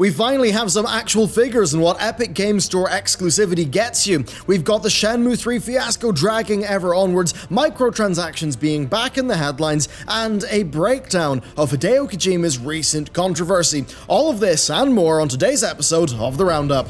We finally have some actual figures on what Epic Games Store exclusivity gets you. We've got the Shenmue 3 fiasco dragging ever onwards, microtransactions being back in the headlines, and a breakdown of Hideo Kojima's recent controversy. All of this and more on today's episode of The Roundup.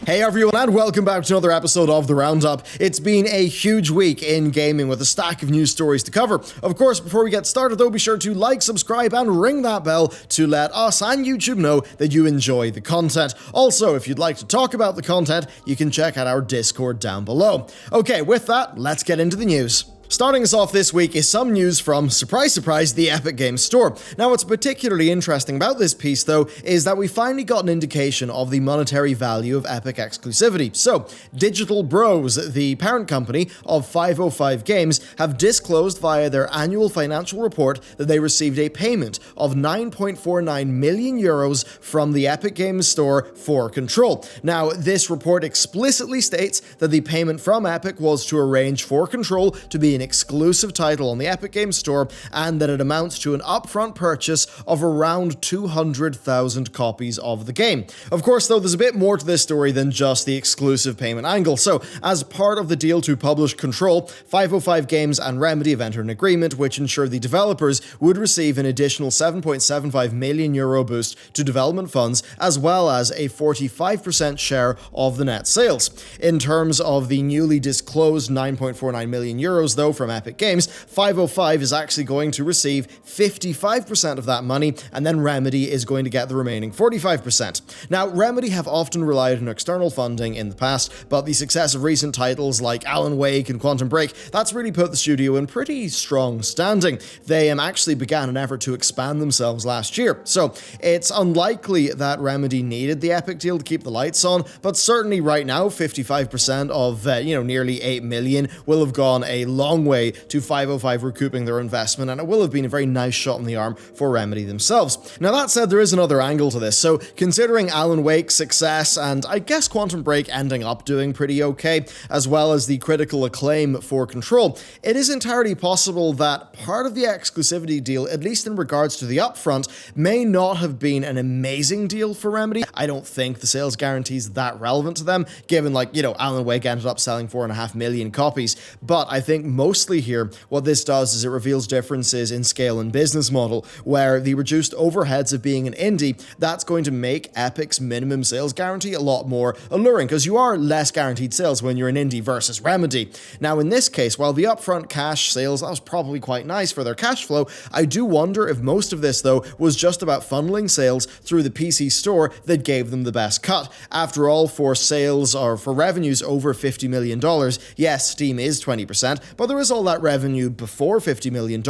Hey everyone, and welcome back to another episode of The Roundup. It's been a huge week in gaming with a stack of news stories to cover. Of course, before we get started though, be sure to like, subscribe, and ring that bell to let us and YouTube know that you enjoy the content. Also, if you'd like to talk about the content, you can check out our Discord down below. Okay, with that, let's get into the news. Starting us off this week is some news from, surprise surprise, the Epic Games Store. Now what's particularly interesting about this piece though is that we finally got an indication of the monetary value of Epic exclusivity. So, Digital Bros, the parent company of 505 Games, have disclosed via their annual financial report that they received a payment of 9.49 million euros from the Epic Games Store for Control. Now, this report explicitly states that the payment from Epic was to arrange for Control to be an exclusive title on the Epic Games Store, and that it amounts to an upfront purchase of around 200,000 copies of the game. Of course, though, there's a bit more to this story than just the exclusive payment angle. So, as part of the deal to publish Control, 505 Games and Remedy have entered an agreement which ensured the developers would receive an additional 7.75 million euro boost to development funds, as well as a 45% share of the net sales. In terms of the newly disclosed 9.49 million euros, though, from Epic Games, 505 is actually going to receive 55% of that money, and then Remedy is going to get the remaining 45%. Now, Remedy have often relied on external funding in the past, but the success of recent titles like Alan Wake and Quantum Break, that's really put the studio in pretty strong standing. They actually began an effort to expand themselves last year, so it's unlikely that Remedy needed the Epic deal to keep the lights on, but certainly right now, 55% of, nearly 8 million will have gone a long way to 505 recouping their investment, and it will have been a very nice shot in the arm for Remedy themselves. Now that said, there is another angle to this. So considering Alan Wake's success, and I guess Quantum Break ending up doing pretty okay, as well as the critical acclaim for Control, it is entirely possible that part of the exclusivity deal, at least in regards to the upfront, may not have been an amazing deal for Remedy. I don't think the sales guarantee is that relevant to them, given Alan Wake ended up selling 4.5 million copies, but I think mostly here, what this does is it reveals differences in scale and business model, where the reduced overheads of being an indie, that's going to make Epic's minimum sales guarantee a lot more alluring, because you are less guaranteed sales when you're an indie versus Remedy. Now in this case, while the upfront cash sales, that was probably quite nice for their cash flow, I do wonder if most of this though was just about funneling sales through the PC store that gave them the best cut. After all, for sales or for revenues over $50 million, yes, Steam is 20%, but there is all that revenue before $50 million,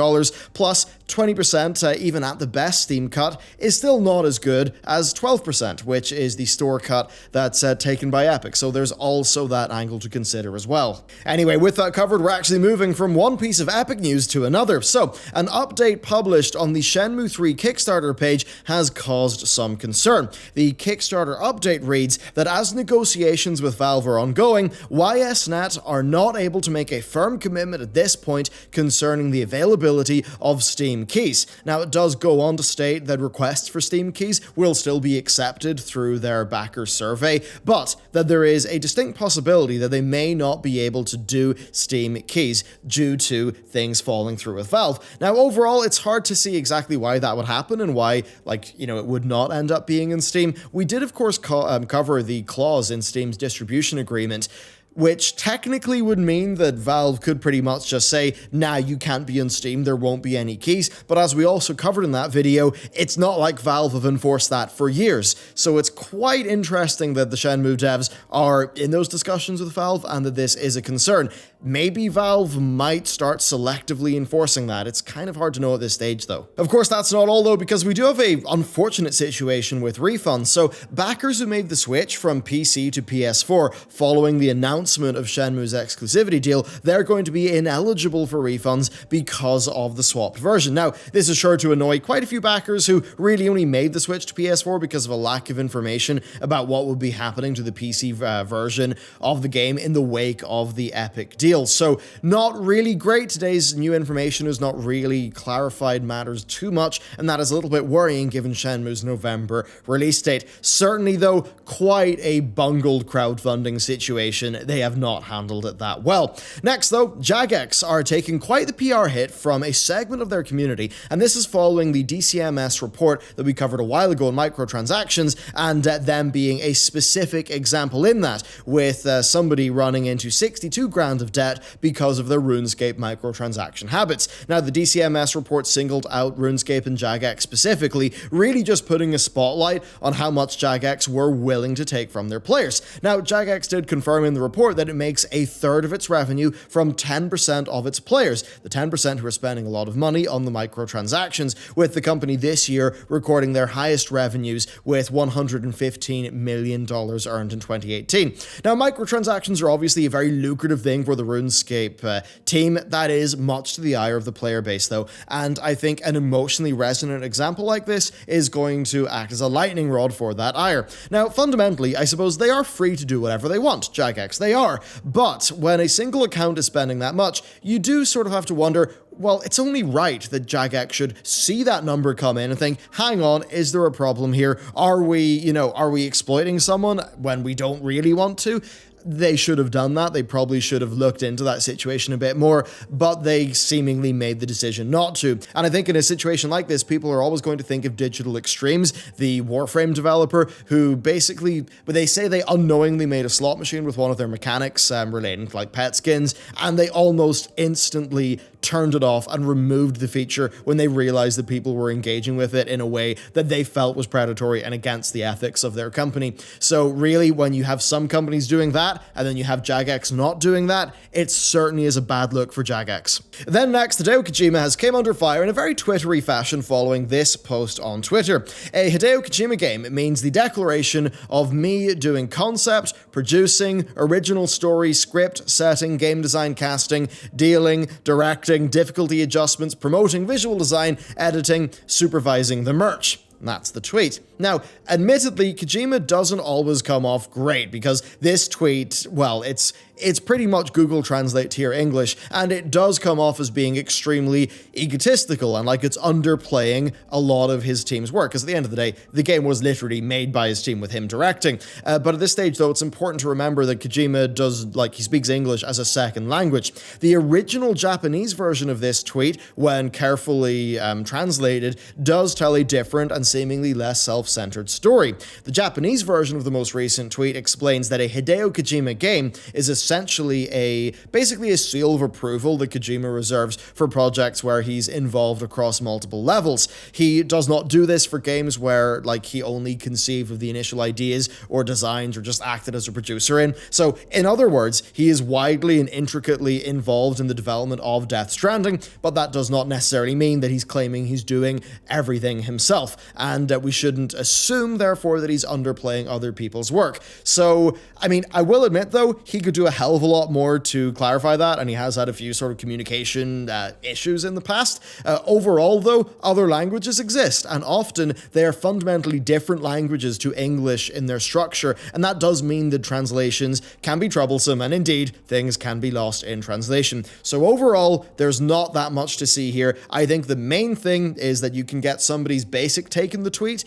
plus 20%, even at the best Steam cut, is still not as good as 12%, which is the store cut that's taken by Epic, so there's also that angle to consider as well. Anyway, with that covered, we're actually moving from one piece of Epic news to another. So, an update published on the Shenmue 3 Kickstarter page has caused some concern. The Kickstarter update reads that as negotiations with Valve are ongoing, YSNet are not able to make a firm commitment at this point concerning the availability of Steam keys. Now, it does go on to state that requests for Steam keys will still be accepted through their backer survey, but that there is a distinct possibility that they may not be able to do Steam keys due to things falling through with Valve. Now, overall, it's hard to see exactly why that would happen and why, it would not end up being in Steam. We did, of course, cover the clause in Steam's distribution agreement, which technically would mean that Valve could pretty much just say, nah, you can't be on Steam, there won't be any keys. But as we also covered in that video, it's not like Valve have enforced that for years. So it's quite interesting that the Shenmue devs are in those discussions with Valve and that this is a concern. Maybe Valve might start selectively enforcing that. It's kind of hard to know at this stage, though. Of course, that's not all, though, because we do have a unfortunate situation with Refund. So, backers who made the switch from PC to PS4 following the announcement of Shenmue's exclusivity deal, they're going to be ineligible for refunds because of the swapped version. Now, this is sure to annoy quite a few backers who really only made the switch to PS4 because of a lack of information about what would be happening to the PC version of the game in the wake of the Epic deal. reveal. So not really great. Today's new information has not really clarified matters too much, and that is a little bit worrying given Shenmue's November release date. Certainly though, quite a bungled crowdfunding situation. They have not handled it that well. Next though, Jagex are taking quite the PR hit from a segment of their community, and this is following the DCMS report that we covered a while ago in microtransactions, and them being a specific example in that, with somebody running into 62 grand of debt because of their RuneScape microtransaction habits. Now, the DCMS report singled out RuneScape and Jagex specifically, really just putting a spotlight on how much Jagex were willing to take from their players. Now, Jagex did confirm in the report that it makes a third of its revenue from 10% of its players, the 10% who are spending a lot of money on the microtransactions, with the company this year recording their highest revenues with $115 million earned in 2018. Now, microtransactions are obviously a very lucrative thing for the RuneScape team. That is much to the ire of the player base though, and I think an emotionally resonant example like this is going to act as a lightning rod for that ire. Now, fundamentally, I suppose they are free to do whatever they want, Jagex, they are, but when a single account is spending that much, you do sort of have to wonder, well, it's only right that Jagex should see that number come in and think, hang on, is there a problem here? Are we exploiting someone when we don't really want to? They should have done that. They probably should have looked into that situation a bit more, but they seemingly made the decision not to. And I think in a situation like this, people are always going to think of Digital Extremes, the Warframe developer, who basically, they say they unknowingly made a slot machine with one of their mechanics relating to like pet skins, and they almost instantly turned it off and removed the feature when they realized that people were engaging with it in a way that they felt was predatory and against the ethics of their company. So really, when you have some companies doing that, and then you have Jagex not doing that, it certainly is a bad look for Jagex. Then next, Hideo Kojima has came under fire in a very Twittery fashion following this post on Twitter. A Hideo Kojima game means the declaration of me doing concept, producing, original story, script, setting, game design, casting, dealing, directing, difficulty adjustments, promoting visual design, editing, supervising the merch. That's the tweet. Now, admittedly, Kojima doesn't always come off great because this tweet, well, it's pretty much Google Translate to your English, and it does come off as being extremely egotistical and like it's underplaying a lot of his team's work, because at the end of the day, the game was literally made by his team with him directing. But at this stage, though, it's important to remember that Kojima he speaks English as a second language. The original Japanese version of this tweet, when carefully translated, does tell a different and seemingly less self-centered story. The Japanese version of the most recent tweet explains that a Hideo Kojima game is essentially basically a seal of approval that Kojima reserves for projects where he's involved across multiple levels. He does not do this for games where he only conceived of the initial ideas or designs or just acted as a producer in. So in other words, he is widely and intricately involved in the development of Death Stranding, but that does not necessarily mean that he's claiming he's doing everything himself. And we shouldn't assume, therefore, that he's underplaying other people's work. So, I mean, I will admit, though, he could do a hell of a lot more to clarify that, and he has had a few sort of communication issues in the past. Overall, though, other languages exist, and often they are fundamentally different languages to English in their structure, and that does mean that translations can be troublesome, and indeed, things can be lost in translation. So overall, there's not that much to see here. I think the main thing is that you can get somebody's basic take in the tweet,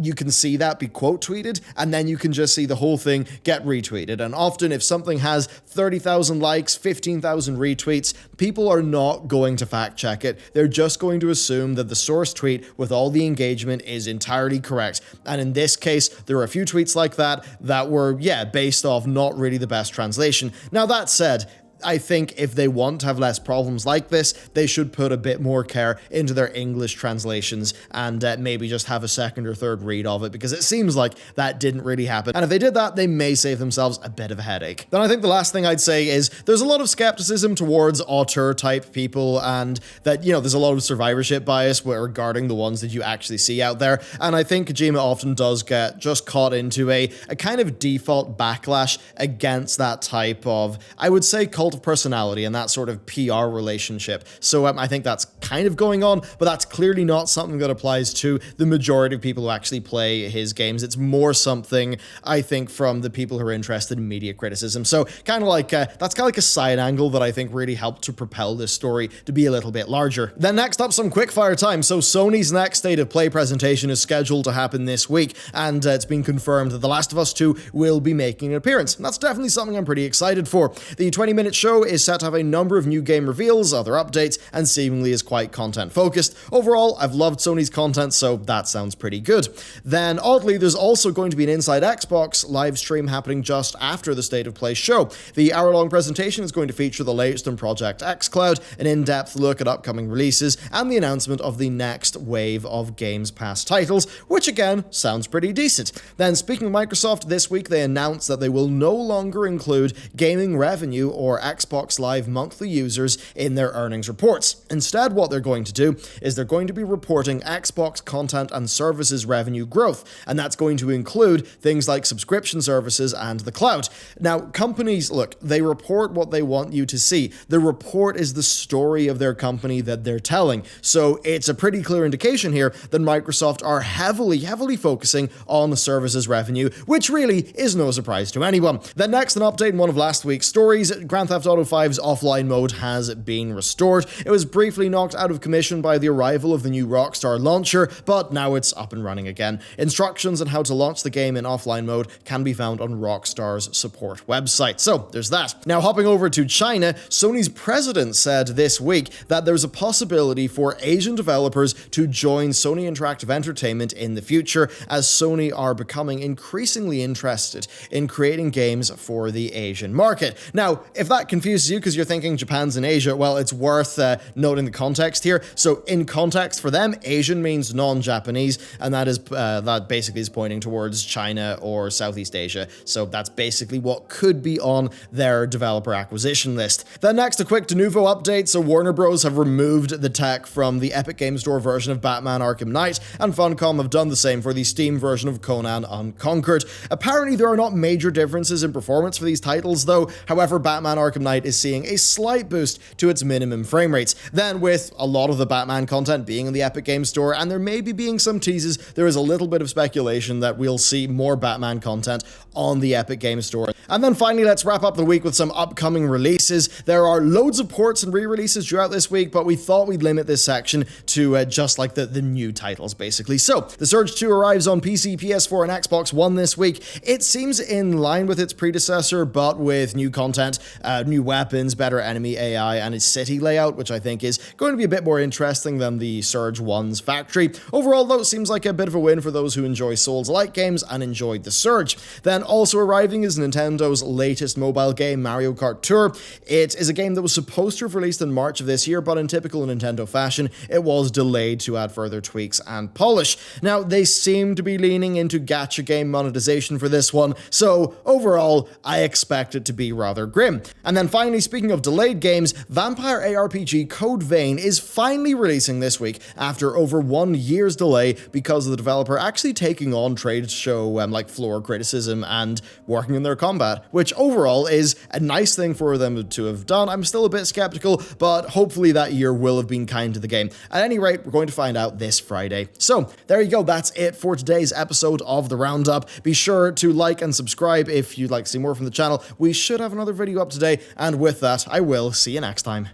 you can see that be quote tweeted, and then you can just see the whole thing get retweeted. And often if something has 30,000 likes, 15,000 retweets, people are not going to fact check it. They're just going to assume that the source tweet with all the engagement is entirely correct. And in this case, there are a few tweets like that were, based off not really the best translation. Now that said, I think if they want to have less problems like this, they should put a bit more care into their English translations and maybe just have a second or third read of it, because it seems like that didn't really happen. And if they did that, they may save themselves a bit of a headache. Then I think the last thing I'd say is there's a lot of skepticism towards auteur type people, and that, you know, there's a lot of survivorship bias regarding the ones that you actually see out there. And I think Kojima often does get just caught into a kind of default backlash against that type of, I would say, culture cult of personality and that sort of PR relationship. So I think that's kind of going on, but that's clearly not something that applies to the majority of people who actually play his games. It's more something, I think, from the people who are interested in media criticism. So kind of like, that's kind of like a side angle that I think really helped to propel this story to be a little bit larger. Then next up, some quickfire time. So Sony's next State of Play presentation is scheduled to happen this week, and it's been confirmed that The Last of Us 2 will be making an appearance. And that's definitely something I'm pretty excited for. The 20-minute show is set to have a number of new game reveals, other updates, and seemingly is quite content-focused. Overall, I've loved Sony's content, so that sounds pretty good. Then, oddly, there's also going to be an Inside Xbox live stream happening just after the State of Play show. The hour-long presentation is going to feature the latest on Project xCloud, an in-depth look at upcoming releases, and the announcement of the next wave of Games Pass titles, which again, sounds pretty decent. Then, speaking of Microsoft, this week they announced that they will no longer include gaming revenue or Xbox Live monthly users in their earnings reports. Instead, what they're going to do is they're going to be reporting Xbox content and services revenue growth, and that's going to include things like subscription services and the cloud. Now, companies, look, they report what they want you to see. The report is the story of their company that they're telling. So it's a pretty clear indication here that Microsoft are heavily focusing on the services revenue, which really is no surprise to anyone. Then next, an update in one of last week's stories. Grand Theft Auto 5's offline mode has been restored. It was briefly knocked out of commission by the arrival of the new Rockstar launcher, but now it's up and running again. Instructions on how to launch the game in offline mode can be found on Rockstar's support website. So there's that. Now, hopping over to China, Sony's president said this week that there's a possibility for Asian developers to join Sony Interactive Entertainment in the future, as Sony are becoming increasingly interested in creating games for the Asian market. Now, if that confuses you because you're thinking Japan's in Asia, well, it's worth noting the context here. So in context for them, Asian means non-Japanese, and that basically is pointing towards China or Southeast Asia. So that's basically what could be on their developer acquisition list. Then next, a quick de novo update. So Warner Bros. Have removed the tech from the Epic Games Store version of Batman Arkham Knight, and Funcom have done the same for the Steam version of Conan Unconquered. Apparently, there are not major differences in performance for these titles, though. However, Batman Arkham Knight is seeing a slight boost to its minimum frame rates. Then, with a lot of the Batman content being in the Epic Games Store, and there may be being some teases, there is a little bit of speculation that we'll see more Batman content on the Epic Games Store. And then finally, let's wrap up the week with some upcoming releases. There are loads of ports and re-releases throughout this week, but we thought we'd limit this section to just like the new titles, basically. So, The Surge 2 arrives on PC, PS4, and Xbox One this week. It seems in line with its predecessor, but with new content, new weapons, better enemy AI, and its city layout, which I think is going to be a bit more interesting than the Surge 1's factory. Overall, though, it seems like a bit of a win for those who enjoy Souls-like games and enjoyed the Surge. Then also arriving is Nintendo's latest mobile game, Mario Kart Tour. It is a game that was supposed to have released in March of this year, but in typical Nintendo fashion, it was delayed to add further tweaks and polish. Now, they seem to be leaning into gacha game monetization for this one, so overall, I expect it to be rather grim. And then finally, speaking of delayed games, Vampire ARPG Code Vein is finally releasing this week after over 1 year's delay because of the developer actually taking on trade show like floor criticism and working in their combat, which overall is a nice thing for them to have done. I'm still a bit skeptical, but hopefully that year will have been kind to the game. At any rate, we're going to find out this Friday. So there you go, that's it for today's episode of The Roundup. Be sure to like and subscribe if you'd like to see more from the channel. We should have another video up today, and with that, I will see you next time.